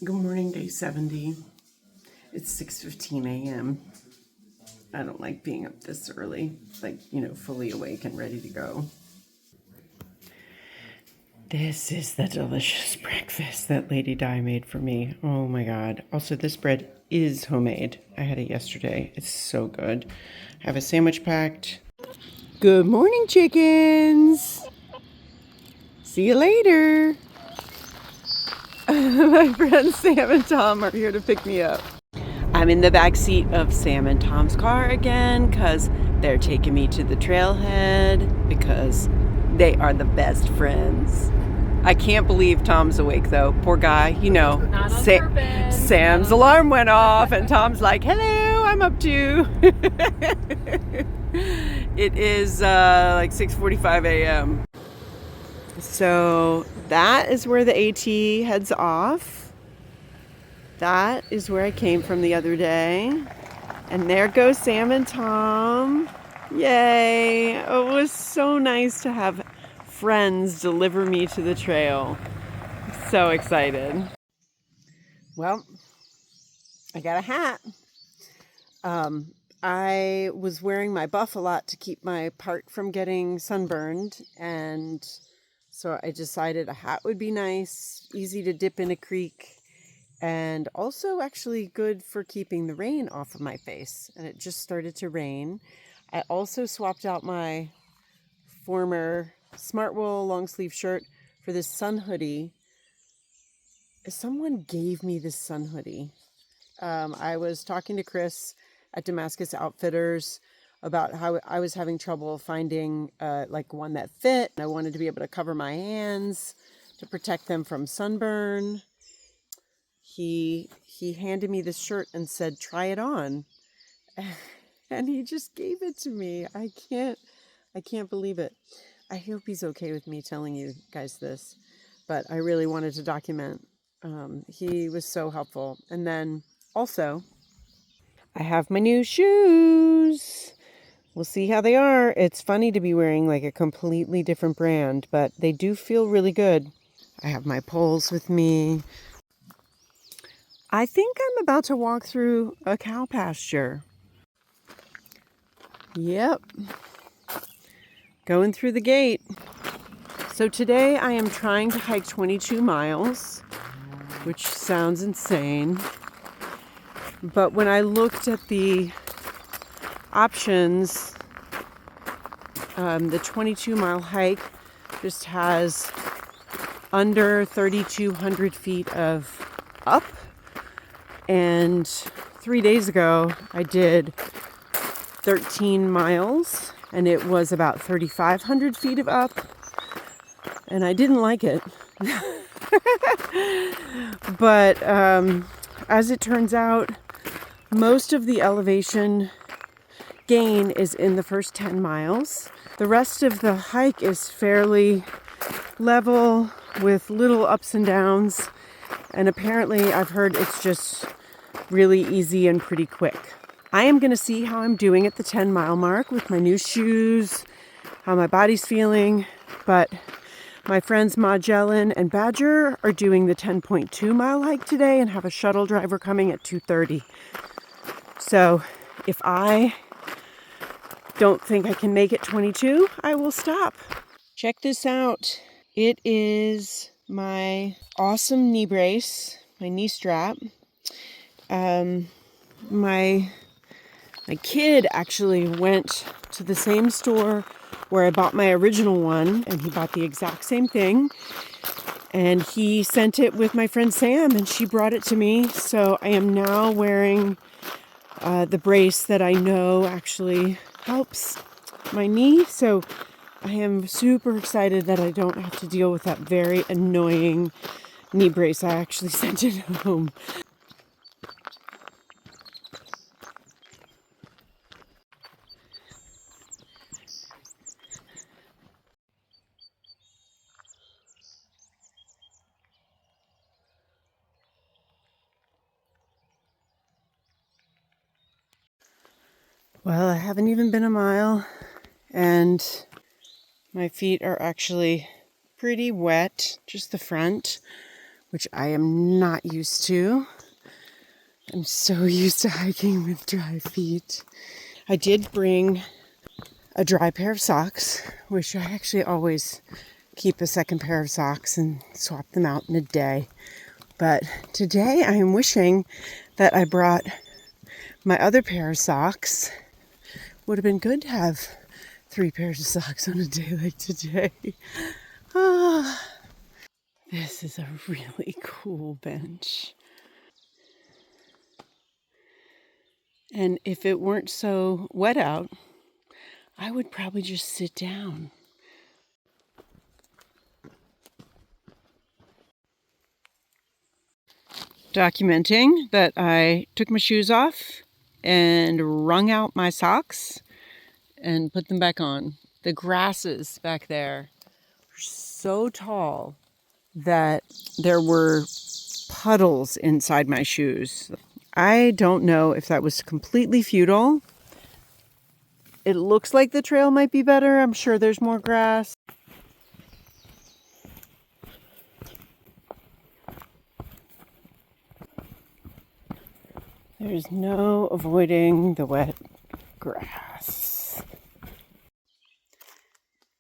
Good morning, day 70. It's 6:15 a.m. I don't like being up this early, fully awake and ready to go. This is the delicious breakfast that Lady Di made for me. Oh my God. Also, this bread is homemade. I had it yesterday. It's so good. I have a sandwich packed. Good morning, chickens. See you later. My friends Sam and Tom are here to pick me up. I'm in the back seat of Sam and Tom's car again because they're taking me to the trailhead because they are the best friends. I can't believe Tom's awake though. Poor guy, Not on purpose. Sam's alarm went off and Tom's like, hello, I'm up too. It is like 6:45 a.m. So that is where the AT heads off. That is where I came from the other day. And there goes Sam and Tom. Yay! Oh, it was so nice to have friends deliver me to the trail. So excited. Well, I got a hat. I was wearing my buff a lot to keep my part from getting sunburned, and so I decided a hat would be nice, easy to dip in a creek, and also actually good for keeping the rain off of my face. And it just started to rain. I also swapped out my former Smartwool long sleeve shirt for this sun hoodie. Someone gave me this sun hoodie. I was talking to Chris at Damascus Outfitters about how I was having trouble finding one that fit. I wanted to be able to cover my hands to protect them from sunburn. He handed me this shirt and said, try it on. And he just gave it to me. I can't believe it. I hope he's okay with me telling you guys this, but I really wanted to document. He was so helpful. And then also, I have my new shoes. We'll see how they are. It's funny to be wearing like a completely different brand, but they do feel really good. I have my poles with me. I think I'm about to walk through a cow pasture. Yep. Going through the gate. So today I am trying to hike 22 miles, which sounds insane. But when I looked at the options, the 22-mile hike just has under 3,200 feet of up. And 3 days ago, I did 13 miles, and it was about 3,500 feet of up. And I didn't like it. But as it turns out, most of the elevation gain is in the first 10 miles. The rest of the hike is fairly level with little ups and downs. And apparently I've heard it's just really easy and pretty quick. I am going to see how I'm doing at the 10-mile mark with my new shoes, how my body's feeling. But my friends Magellan and Badger are doing the 10.2-mile hike today and have a shuttle driver coming at 2:30. So if I don't think I can make it 22, I will stop. Check this out. It is my awesome knee brace, my knee strap. My kid actually went to the same store where I bought my original one, and he bought the exact same thing. And he sent it with my friend Sam, and she brought it to me. So I am now wearing the brace that I know actually helps my knee. So I am super excited that I don't have to deal with that very annoying knee brace. I actually sent it home. Well, I haven't even been a mile, and my feet are actually pretty wet, just the front, which I am not used to. I'm so used to hiking with dry feet. I did bring a dry pair of socks, which I actually always keep a second pair of socks and swap them out midday. But today I am wishing that I brought my other pair of socks. Would have been good to have 3 pairs of socks on a day like today. Ah, this is a really cool bench. And if it weren't so wet out, I would probably just sit down. Documenting that I took my shoes off and wrung out my socks and put them back on. The grasses back there are so tall that there were puddles inside my shoes. I don't know if that was completely futile. It looks like the trail might be better. I'm sure there's more grass. There's no avoiding the wet grass.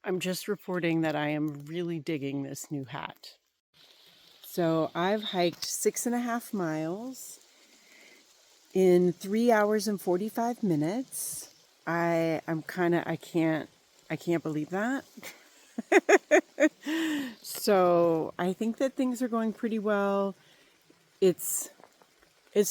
I'm just reporting that I am really digging this new hat. So I've hiked 6.5 miles in 3 hours and 45 minutes. I can't believe that. So I think that things are going pretty well. It's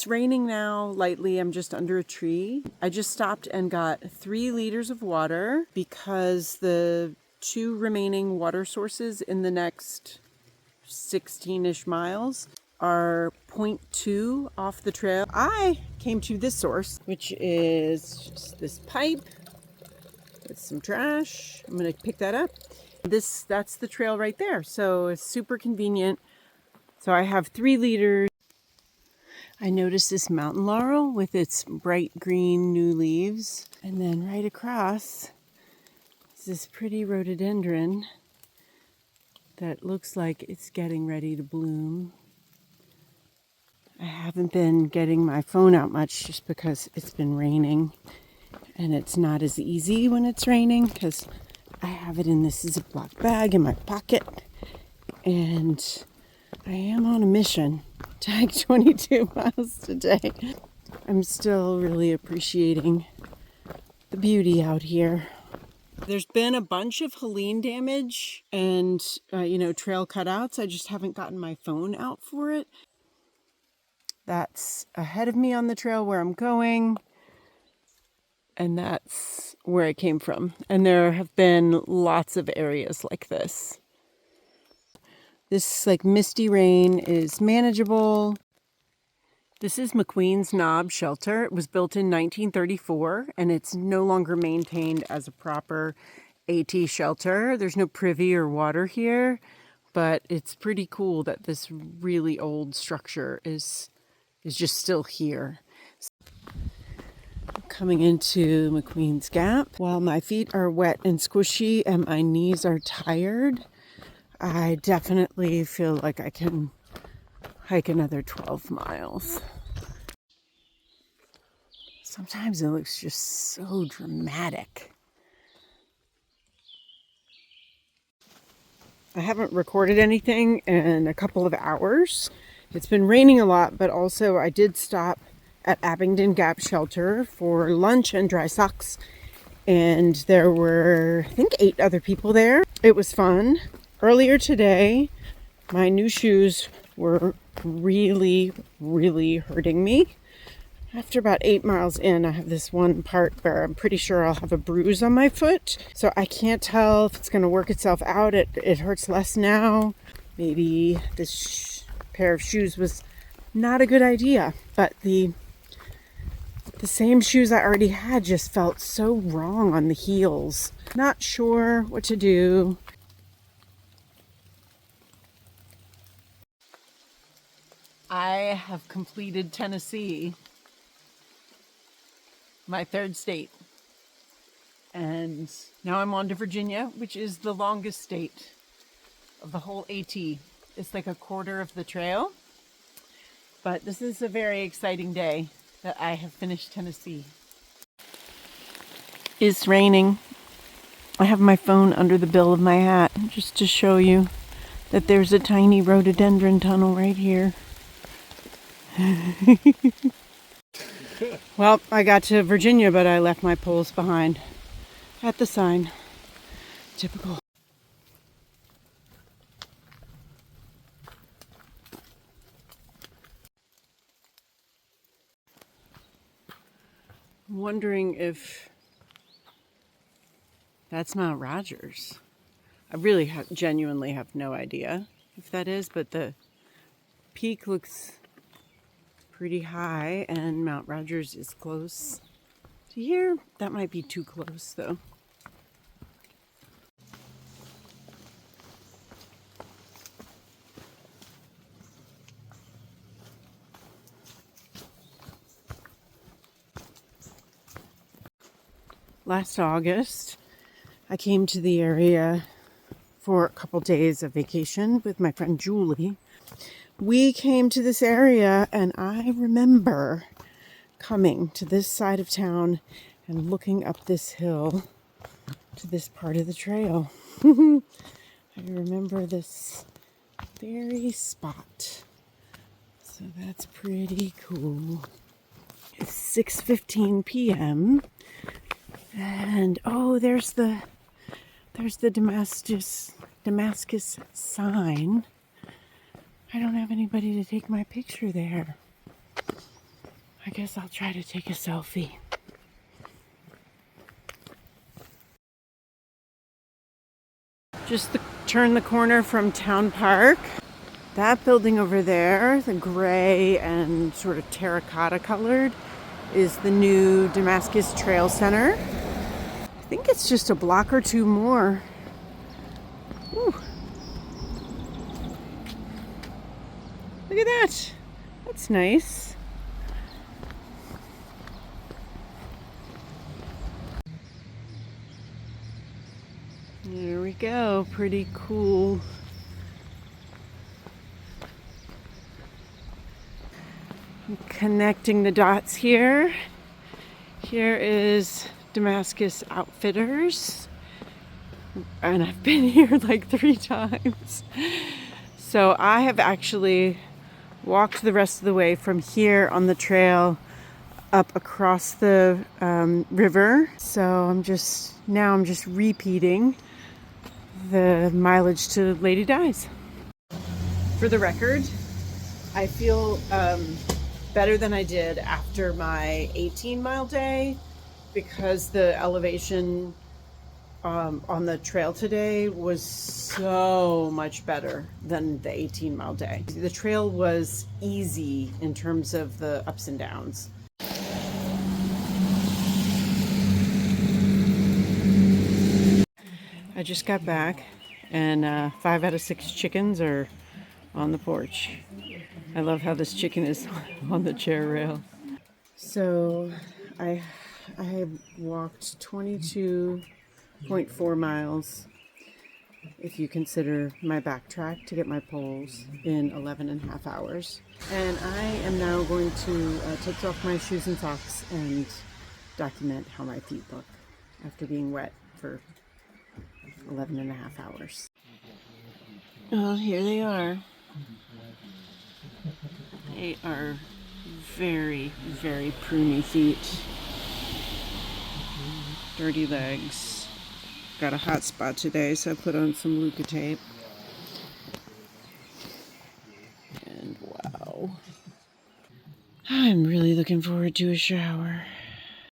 raining now lightly. I'm just under a tree. I just stopped and got 3 liters of water because the 2 remaining water sources in the next 16-ish miles are 0.2 off the trail. I came to this source, which is just this pipe with some trash. I'm gonna pick that up. That's the trail right there. So it's super convenient. So I have 3 liters. I noticed this mountain laurel with its bright green new leaves. And then right across is this pretty rhododendron that looks like it's getting ready to bloom. I haven't been getting my phone out much just because it's been raining. And it's not as easy when it's raining because I have it in this Ziploc bag in my pocket. And I am on a mission to hike 22 miles today. I'm still really appreciating the beauty out here. There's been a bunch of Helene damage and, trail cutouts. I just haven't gotten my phone out for it. That's ahead of me on the trail where I'm going. And that's where I came from. And there have been lots of areas like this. This misty rain is manageable. This is McQueen's Knob Shelter. It was built in 1934 and it's no longer maintained as a proper AT shelter. There's no privy or water here, but it's pretty cool that this really old structure is just still here. I'm coming into McQueen's Gap. While my feet are wet and squishy and my knees are tired, I definitely feel like I can hike another 12 miles. Sometimes it looks just so dramatic. I haven't recorded anything in a couple of hours. It's been raining a lot, but also I did stop at Abingdon Gap Shelter for lunch and dry socks. And there were, I think, 8 other people there. It was fun. Earlier today, my new shoes were really, really hurting me. After about 8 miles in, I have this one part where I'm pretty sure I'll have a bruise on my foot. So I can't tell if it's going to work itself out. It hurts less now. Maybe this pair of shoes was not a good idea. But the same shoes I already had just felt so wrong on the heels. Not sure what to do. I have completed Tennessee, my 3rd state. And now I'm on to Virginia, which is the longest state of the whole AT. It's like a quarter of the trail. But this is a very exciting day that I have finished Tennessee. It's raining. I have my phone under the bill of my hat just to show you that there's a tiny rhododendron tunnel right here. Well, I got to Virginia, but I left my poles behind at the sign. Typical. I'm wondering if that's Mount Rogers. I really genuinely have no idea if that is, but the peak looks pretty high and Mount Rogers is close to here. That might be too close though. Last August, I came to the area for a couple days of vacation with my friend Julie. We came to this area and I remember coming to this side of town and looking up this hill to this part of the trail. I remember this very spot. So that's pretty cool. It's 6:15 p.m. and oh, there's the Damascus sign. I don't have anybody to take my picture there. I guess I'll try to take a selfie. Just turn the corner from Town Park. That building over there, the gray and sort of terracotta colored, is the new Damascus Trail Center. I think it's just a block or two more. Ooh. Look at that. That's nice. There we go. Pretty cool. I'm connecting the dots here. Here is Damascus Outfitters. And I've been here like 3 times. So I have actually walked the rest of the way from here on the trail up across the river. So I'm just repeating the mileage to Lady Di's. For the record, I feel better than I did after my 18-mile day because the elevation on the trail today was so much better than the 18-mile day. The trail was easy in terms of the ups and downs. I just got back and 5 out of 6 chickens are on the porch. I love how this chicken is on the chair rail. So I walked 22.4 miles, if you consider my backtrack to get my poles, in 11 and a half hours. And I am now going to take off my shoes and socks and document how my feet look after being wet for 11 and a half hours. Oh, here they are. They are very, very pruny feet. Dirty legs. Got a hot spot today, so I put on some Luca tape. And wow. I'm really looking forward to a shower.